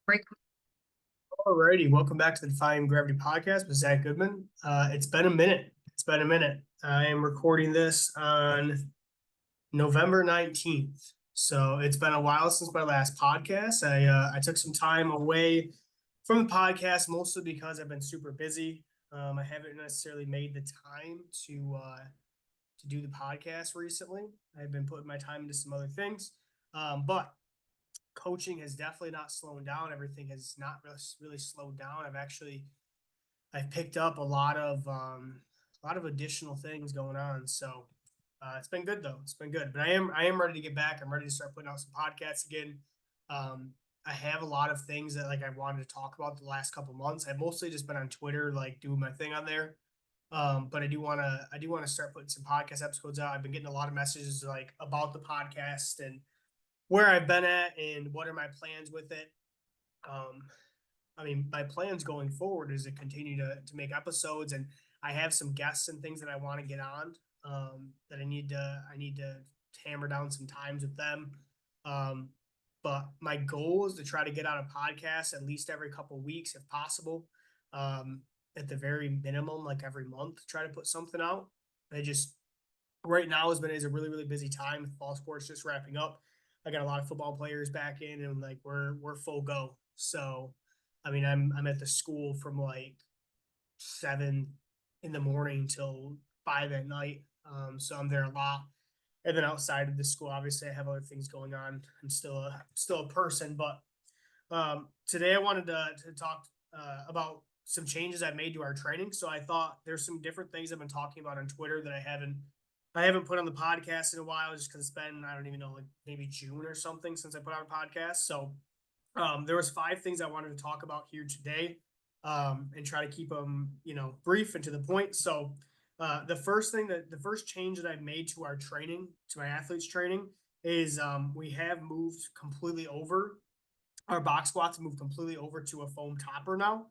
Break. Alrighty, welcome back to the Defying Gravity podcast with Zach Goodman. It's been a minute. It's been a minute. I am recording this on November 19th. So it's been a while since my last podcast. I took some time away from the podcast, mostly because I've been super busy. I haven't necessarily made the time to do the podcast recently. I've been putting my time into some other things. But coaching has definitely not slowed down. Everything has not really slowed down. I've picked up a lot of additional things going on. So it's been good though. It's been good. But I am ready to get back. I'm ready to start putting out some podcasts again. I have a lot of things that like I wanted to talk about the last couple months. I've mostly just been on Twitter, like doing my thing on there. But I do want to start putting some podcast episodes out. I've been getting a lot of messages like about the podcast and where I've been at and what are my plans with it. Um, I mean, my plans going forward is to continue to make episodes, and I have some guests and things that I want to get on. That I need to hammer down some times with them. Um, but my goal is to try to get on a podcast at least every couple of weeks, if possible. At the very minimum, like every month, try to put something out. I just right now is a really busy time with fall sports just wrapping up. I got a lot of football players back in, and like we're full go. So, I mean, I'm at the school from like 7 in the morning till 5 at night. So I'm there a lot. And then outside of the school, obviously, I have other things going on. I'm still a person, but today I wanted to talk about some changes I've made to our training. So I thought there's some different things I've been talking about on Twitter that I haven't put on the podcast in a while, just because it's been I don't even know, like maybe June or something since I put out a podcast. So there was 5 things I wanted to talk about here today, and try to keep them brief and to the point. So the first change that I've made to our training, to my athletes training, is we have moved completely over our box squats moved completely over to a foam topper now.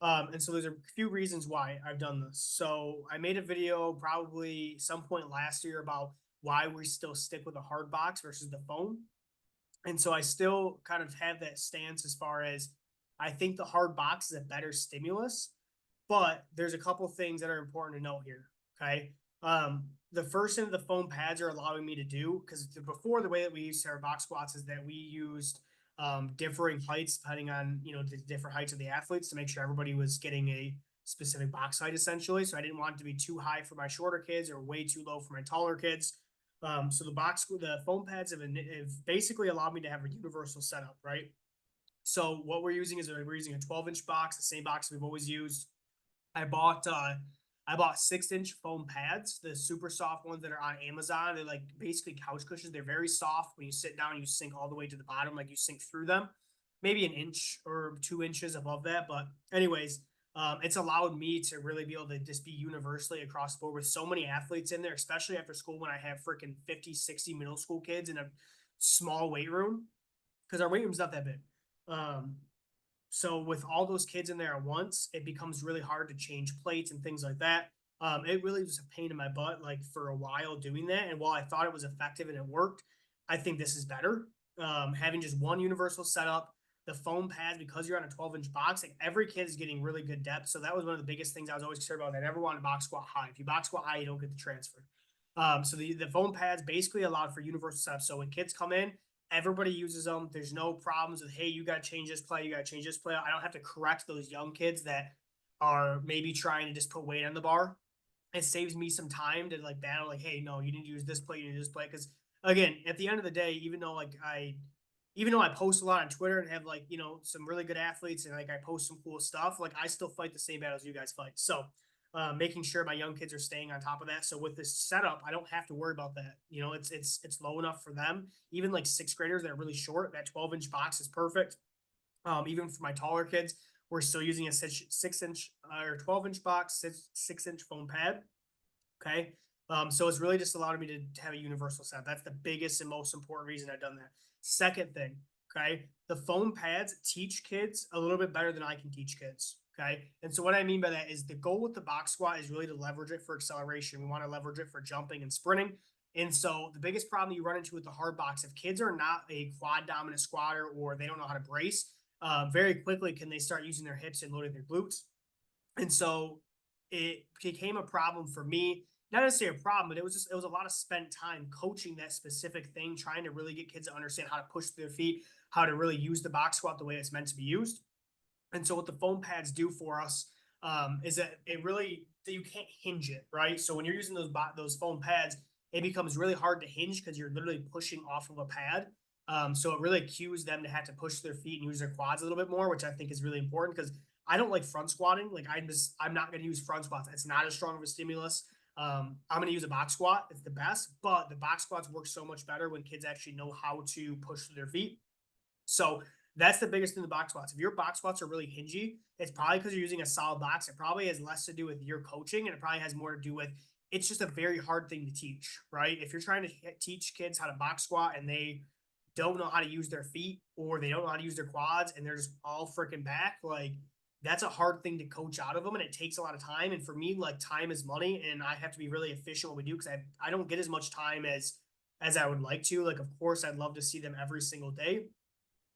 And so there's a few reasons why I've done this. So I made a video probably some point last year about why we still stick with a hard box versus the foam. And so I still kind of have that stance as far as I think the hard box is a better stimulus, but there's a couple things that are important to note here. Okay. The first thing the foam pads are allowing me to do, because before the way that we used our box squats is that we used differing heights depending on the different heights of the athletes to make sure everybody was getting a specific box height essentially. So I didn't want it to be too high for my shorter kids or way too low for my taller kids. So the foam pads have basically allowed me to have a universal setup, right? So what we're using is we're using a 12-inch box, the same box we've always used. I bought uh I bought 6-inch foam pads, the super soft ones that are on Amazon. They're like basically couch cushions. They're very soft. When you sit down, you sink all the way to the bottom, like you sink through them. Maybe an inch or 2 inches above that. But anyways, it's allowed me to really be able to just be universally across the board with so many athletes in there, especially after school when I have freaking 50, 60 middle school kids in a small weight room because our weight room's not that big. Um, so with all those kids in there at once, it becomes really hard to change plates and things like that. It really was a pain in my butt, like for a while doing that. And while I thought it was effective and it worked, I think this is better. Having just one universal setup, the foam pads, because you're on a 12-inch box, like every kid is getting really good depth. So that was one of the biggest things I was always concerned about. I never wanted to box squat high. If you box squat high, you don't get the transfer. So the foam pads basically allowed for universal setup. So when kids come in, everybody uses them. There's no problems with, hey, you got to change this play. You got to change this play. I don't have to correct those young kids that are maybe trying to just put weight on the bar. It saves me some time to like battle, like, hey, no, you didn't use this play, you didn't use this play. Because again, at the end of the day, even though I post a lot on Twitter and have like, some really good athletes and like I post some cool stuff, like I still fight the same battles you guys fight. So making sure my young kids are staying on top of that. So with this setup, I don't have to worry about that. It's low enough for them. Even like sixth graders that are really short, that 12-inch box is perfect. Even for my taller kids, we're still using a 6-inch or 12-inch box, 6-inch foam pad. Okay. So it's really just allowed me to have a universal setup. That's the biggest and most important reason I've done that. Second thing, okay, the foam pads teach kids a little bit better than I can teach kids. Okay. And so what I mean by that is the goal with the box squat is really to leverage it for acceleration. We want to leverage it for jumping and sprinting. And so the biggest problem you run into with the hard box, if kids are not a quad dominant squatter or they don't know how to brace, very quickly can they start using their hips and loading their glutes. And so it became a problem for me. Not necessarily a problem, but it was a lot of spent time coaching that specific thing, trying to really get kids to understand how to push their feet, how to really use the box squat the way it's meant to be used. And so what the foam pads do for us is that it really that you can't hinge it, right? So when you're using those foam pads, it becomes really hard to hinge because you're literally pushing off of a pad. So it really cues them to have to push their feet and use their quads a little bit more, which I think is really important because I don't like front squatting. Like I'm not going to use front squats. It's not as strong of a stimulus. I'm going to use a box squat. It's the best, but the box squats work so much better when kids actually know how to push their feet. So that's the biggest thing in the box squats. If your box squats are really hingy, it's probably because you're using a solid box. It probably has less to do with your coaching, and it probably has more to do with it's just a very hard thing to teach, right? If you're trying to teach kids how to box squat and they don't know how to use their feet or they don't know how to use their quads and they're just all freaking back, like that's a hard thing to coach out of them, and it takes a lot of time. And for me, like time is money, and I have to be really efficient what we do because I don't get as much time as I would like to. Like, of course, I'd love to see them every single day.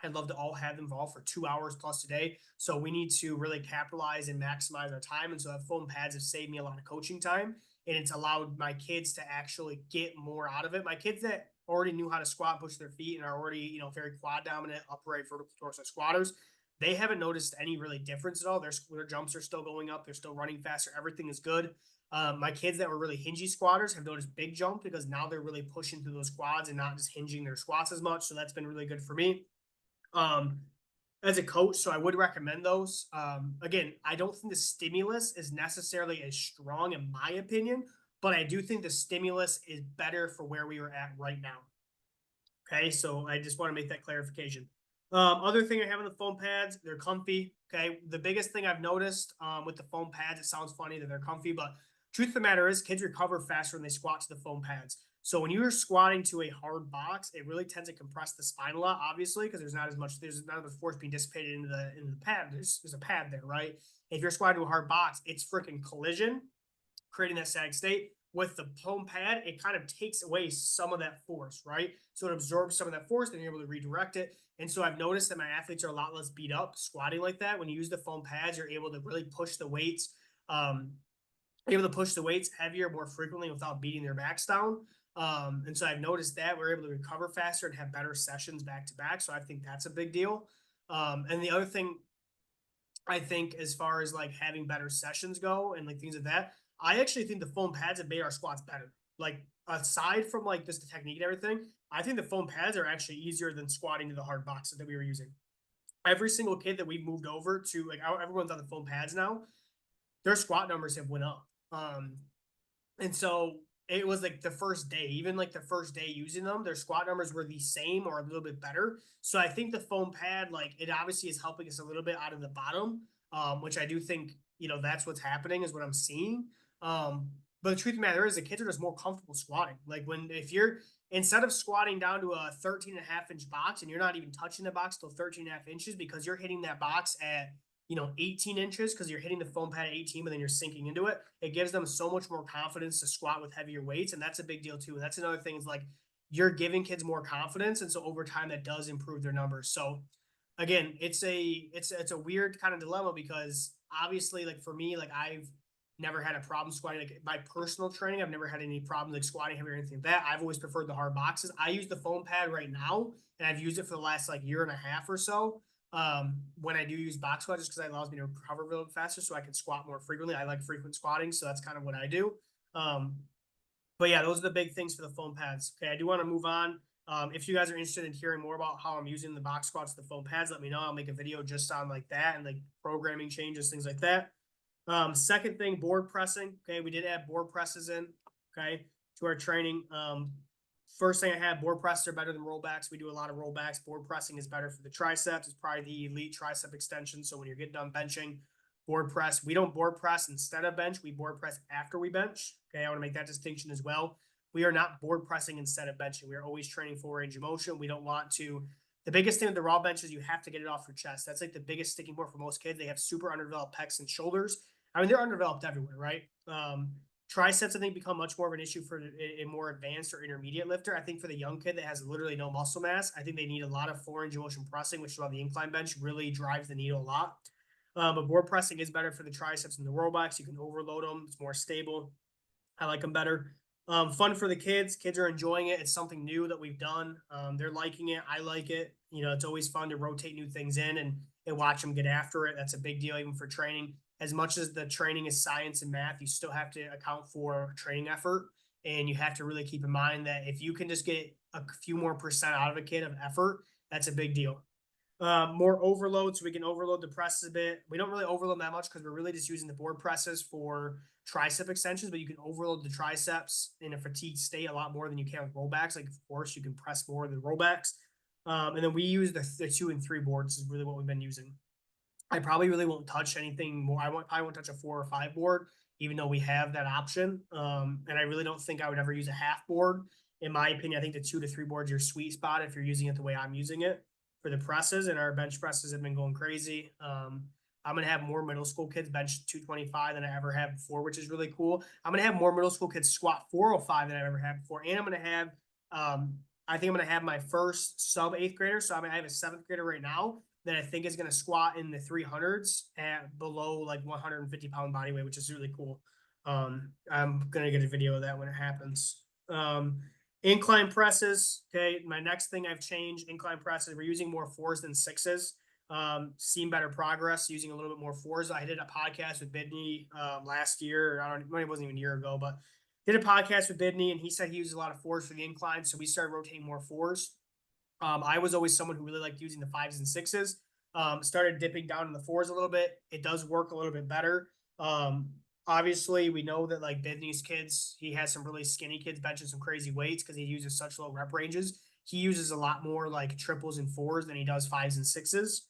I'd love to all have them involved for 2 hours plus a day. So we need to really capitalize and maximize our time. And so that foam pads have saved me a lot of coaching time. And it's allowed my kids to actually get more out of it. My kids that already knew how to squat, push their feet, and are already, very quad dominant, upright, vertical torso squatters, they haven't noticed any really difference at all. Their jumps are still going up. They're still running faster. Everything is good. My kids that were really hingy squatters have noticed big jump because now they're really pushing through those quads and not just hinging their squats as much. So that's been really good for me um, as a coach. So I would recommend those. Again, I don't think the stimulus is necessarily as strong in my opinion, but I do think the stimulus is better for where we are at right now. Okay, so I just want to make that clarification. Other thing I have on the foam pads, they're comfy. Okay, the biggest thing I've noticed with the foam pads, it sounds funny that they're comfy, but truth of the matter is, kids recover faster when they squat to the foam pads. So when you're squatting to a hard box, it really tends to compress the spine a lot, obviously, because there's not as much force being dissipated into the pad. There's a pad there, right? If you're squatting to a hard box, it's freaking collision, creating that sag state. With the foam pad, it kind of takes away some of that force, right? So it absorbs some of that force, then you're able to redirect it. And so I've noticed that my athletes are a lot less beat up squatting like that. When you use the foam pads, you're able to really push the weights, um, able to push the weights heavier more frequently without beating their backs down. And so I've noticed that we're able to recover faster and have better sessions back to back. So I think that's a big deal. And the other thing I think as far as like having better sessions go and like things like that, I actually think the foam pads have made our squats better. Like aside from like just the technique and everything, I think the foam pads are actually easier than squatting to the hard boxes that we were using. Every single kid that we've moved over to, like everyone's on the foam pads now, their squat numbers have went up. And so it was like the first day, even like the first day using them, their squat numbers were the same or a little bit better. So I think the foam pad, like it obviously is helping us a little bit out of the bottom, which I do think, that's what's happening is what I'm seeing. But the truth of the matter is the kids are just more comfortable squatting. Like if you're, instead of squatting down to a 13.5 inch box and you're not even touching the box till 13.5 inches because you're hitting that box at 18 inches because you're hitting the foam pad at 18, but then you're sinking into it. It gives them so much more confidence to squat with heavier weights. And that's a big deal too. And that's another thing is like you're giving kids more confidence. And so over time that does improve their numbers. So again, it's a weird kind of dilemma because obviously like for me, like I've never had a problem squatting. Like my personal training, I've never had any problem like squatting heavy or anything like that. I've always preferred the hard boxes. I use the foam pad right now and I've used it for the last like year and a half or so when I do use box squat, just because it allows me to recover a little bit faster so I can squat more frequently. I like frequent squatting, so that's kind of what I do. Um, but yeah, those are the big things for the foam pads. Okay, I do want to move on. If you guys are interested in hearing more about how I'm using the box squats, the foam pads, let me know. I'll make a video just on like that and like programming changes, things like that. Second thing, board pressing. Okay, we did add board presses in, okay, to our training. First thing I had, board presses are better than rollbacks. We do a lot of rollbacks. Board pressing is better for the triceps. It's probably the elite tricep extension. So when you're getting done benching, board press. We don't board press instead of bench. We board press after we bench. Okay, I want to make that distinction as well. We are not board pressing instead of benching. We are always training full range of motion. We don't want to. The biggest thing with the raw bench is you have to get it off your chest. That's like the biggest sticking point for most kids. They have super underdeveloped pecs and shoulders. I mean, they're underdeveloped everywhere, right? Triceps, I think, become much more of an issue for a more advanced or intermediate lifter. I think for the young kid that has literally no muscle mass, I think they need a lot of 4-range of motion pressing, which is why the incline bench really drives the needle a lot. But board pressing is better for the triceps and the rollbacks. You can overload them. It's more stable. I like them better. Fun for the kids. Kids are enjoying it. It's something new that we've done. They're liking it. I like it. You know, it's always fun to rotate new things in and watch them get after it. That's a big deal even for training. As much as the training is science and math, you still have to account for training effort. And you have to really keep in mind that if you can just get a few more percent out of a kid of effort, that's a big deal. More overload, so we can overload the presses a bit. We don't really overload that much because we're really just using the board presses for tricep extensions, but you can overload the triceps in a fatigued state a lot more than you can with rollbacks. Like, of course, you can press more than rollbacks. And then we use the 2 and 3 boards is really what we've been using. I probably really won't touch anything more. I won't touch a 4 or 5 board, even though we have that option. And I really don't think I would ever use a half board. In my opinion, I think the 2 to 3 boards are your sweet spot if you're using it the way I'm using it for the presses, and our bench presses have been going crazy. I'm going to have more middle school kids bench 225 than I ever have before, which is really cool. I'm going to have more middle school kids squat 405 than I've ever had before. And I'm going to have, I think I'm going to have my first sub 8th grader. So I have a 7th grader right now that I think is going to squat in the 300s at below like 150-pound body weight, which is really cool. I'm going to get a video of that when it happens. Incline presses. Okay. My next thing I've changed, incline presses. We're using more 4s than 6s. Seen better progress using a little bit more 4s. I did a podcast with Bidney last year. It wasn't even a year ago, but did a podcast with Bidney, and he said he uses a lot of 4s for the incline. So we started rotating more 4s. I was always someone who really liked using the 5s and 6s. Started dipping down in the 4s a little bit. It does work a little bit better. Obviously, we know that like Bidney's kids, he has some really skinny kids benching some crazy weights because he uses such low rep ranges. He uses a lot more like triples and 4s than he does 5s and 6s,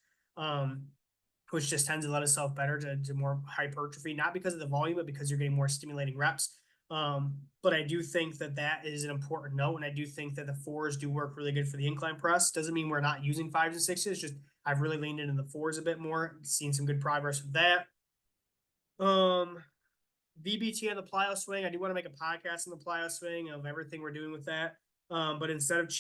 which just tends to let himself better to more hypertrophy, not because of the volume, but because you're getting more stimulating reps. But I do think that that is an important note, and I do think that the 4s do work really good for the incline press. Doesn't mean we're not using 5s and 6s. Just I've really leaned into the 4s a bit more, seen some good progress with that. VBT on the plyo swing. I do want to make a podcast on the plyo swing of everything we're doing with that. But instead of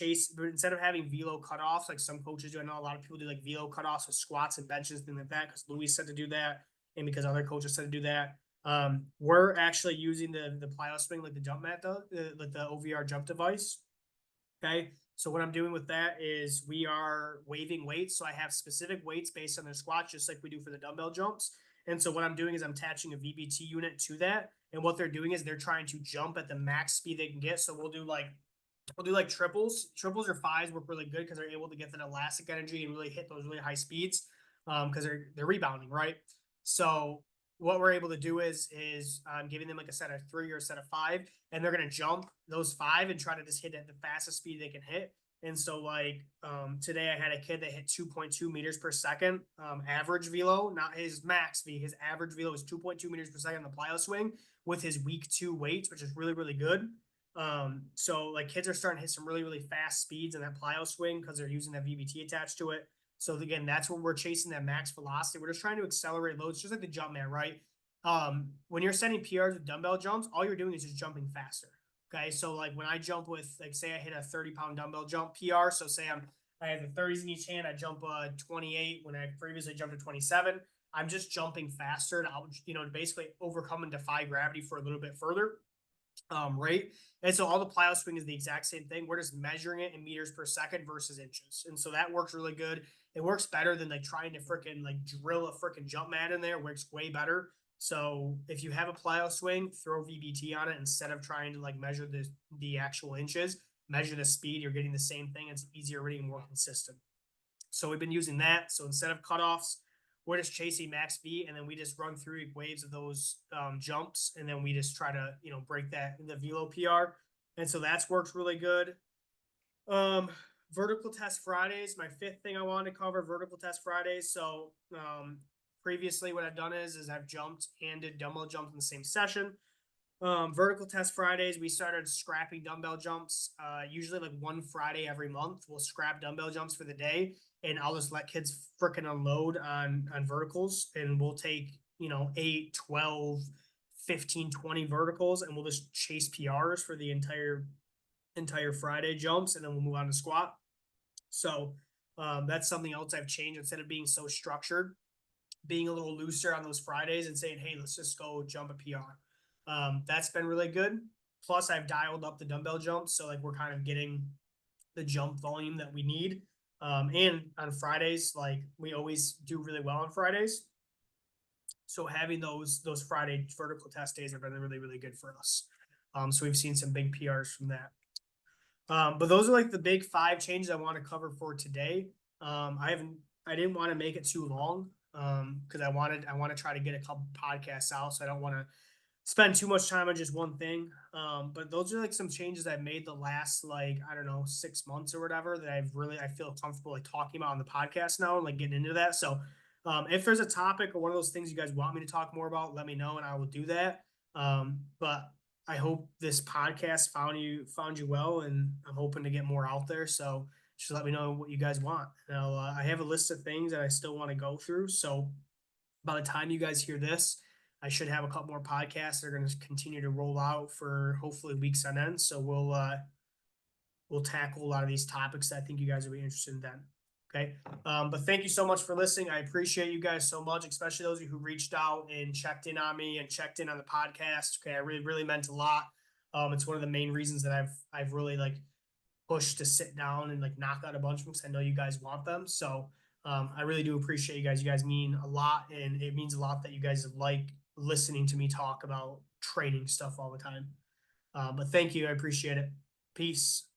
having velo cutoffs like some coaches do, I know a lot of people do like velo cutoffs with squats and benches, things like that, because Louis said to do that, and because other coaches said to do that. We're actually using the plyo swing like the jump mat does, like the OVR jump device. Okay. So what I'm doing with that is we are waving weights. So I have specific weights based on their squats, just like we do for the dumbbell jumps. And so what I'm doing is I'm attaching a VBT unit to that. And what they're doing is they're trying to jump at the max speed they can get. So we'll do like triples. Triples or 5s work really good because they're able to get that elastic energy and really hit those really high speeds because they're rebounding, right? So what we're able to do is I'm giving them like a set of 3 or a set of 5, and they're going to jump those 5 and try to just hit at the fastest speed they can hit. And so like today I had a kid that hit 2.2 meters per second average velo, not his max V. His average velo is 2.2 meters per second on the plyo swing with his week 2 weights, which is really, really good. So like kids are starting to hit some really, really fast speeds in that plyo swing because they're using that VBT attached to it. So again, that's when we're chasing that max velocity. We're just trying to accelerate loads, just like the jump man, right? When you're setting PRs with dumbbell jumps, all you're doing is just jumping faster. Okay. So like when I jump with, like, say I hit a 30-pound dumbbell jump PR. So say I have the 30s in each hand. I jump 28 when I previously jumped to 27. I'm just jumping faster to basically overcome and defy gravity for a little bit further. Right. And so all the plyo swing is the exact same thing. We're just measuring it in meters per second versus inches. And so that works really good. It works better than like trying to freaking like drill a freaking jump mat in there. It works way better. So if you have a plyo swing, throw VBT on it instead of trying to like measure the actual inches, measure the speed. You're getting the same thing. It's easier, really more consistent. So we've been using that. So instead of cutoffs, we're just chasing max V, and then we just run through waves of those jumps, and then we just try to break that in the velo PR. And so that's worked really good. Vertical test Fridays, my 5th thing I wanted to cover, vertical test Fridays. So previously what I've done is I've jumped and did dumbbell jumps in the same session. Vertical test Fridays, we started scrapping dumbbell jumps. Usually like one Friday every month, we'll scrap dumbbell jumps for the day, and I'll just let kids freaking unload on verticals, and we'll take 8, 12, 15, 20 verticals, and we'll just chase PRs for the entire Friday jumps, and then we'll move on to squat. So that's something else I've changed. Instead of being so structured, being a little looser on those Fridays and saying, hey, let's just go jump a PR. That's been really good. Plus, I've dialed up the dumbbell jumps, so like we're kind of getting the jump volume that we need. And on Fridays, like we always do really well on Fridays. So having those Friday vertical test days have been really, really good for us. So we've seen some big PRs from that. But those are like the big 5 changes I want to cover for today. I didn't want to make it too long because I want to try to get a couple podcasts out, so I don't want to spend too much time on just one thing. But those are like some changes I've made the last, like, I don't know, 6 months or whatever, that I feel comfortable like talking about on the podcast now and like getting into that. So if there's a topic or one of those things you guys want me to talk more about, let me know and I will do that. But I hope this podcast found you well, and I'm hoping to get more out there. So just let me know what you guys want. Now I have a list of things that I still want to go through. So by the time you guys hear this, I should have a couple more podcasts that are going to continue to roll out for hopefully weeks on end. So we'll tackle a lot of these topics that I think you guys will be interested in then. Okay. But thank you so much for listening. I appreciate you guys so much, especially those of you who reached out and checked in on me and checked in on the podcast. Okay. I really, really meant a lot. It's one of the main reasons that I've really like pushed to sit down and like knock out a bunch of them because I know you guys want them. So I really do appreciate you guys. You guys mean a lot, and it means a lot that you guys like listening to me talk about training stuff all the time. But thank you. I appreciate it. Peace.